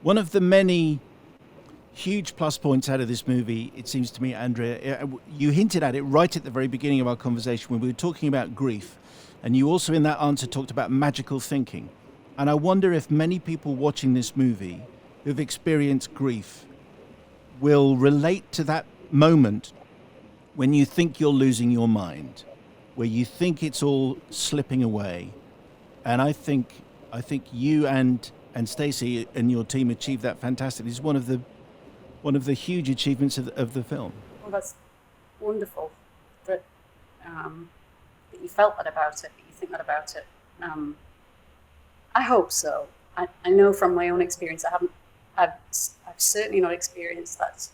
One of the many huge plus points out of this movie, it seems to me, Andrea, you hinted at it right at the very beginning of our conversation when we were talking about grief. And you also, in that answer, talked about magical thinking. And I wonder if many people watching this movie who've experienced grief will relate to that moment when you think you're losing your mind, where you think it's all slipping away. And I think you and Stacey and your team achieved that fantastically. It's one of the huge achievements of the film. Well, that's wonderful that that you felt that about it, that you think that about it. Um, I hope so. I know from my own experience, I haven't. I've certainly not experienced that.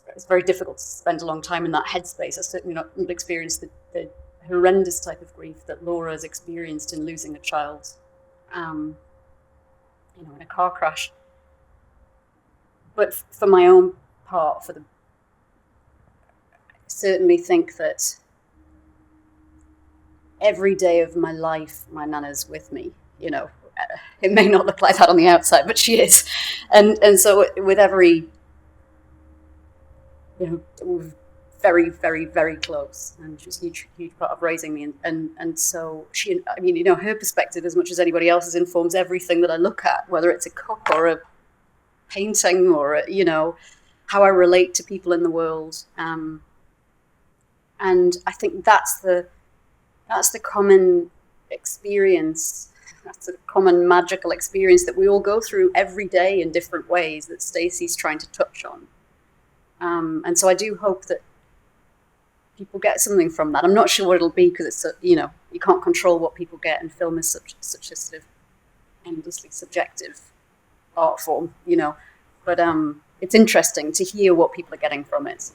It's very difficult to spend a long time in that headspace. I've certainly not experienced the horrendous type of grief that Laura has experienced in losing a child, um, in a car crash. But for my own part, I certainly think that every day of my life, my nana's with me. It may not look like that on the outside, but she is, and so with every, we're very, very, very close, and she's a huge, huge part of raising me, and so she, I mean, her perspective as much as anybody else's informs everything that I look at, whether it's a cup or a painting or how I relate to people in the world, and I think that's the common experience. That's a common magical experience that we all go through every day in different ways that Stacey's trying to touch on. And so I do hope that people get something from that. I'm not sure what it'll be because it's you can't control what people get, and film is such a sort of endlessly subjective art form, But it's interesting to hear what people are getting from it.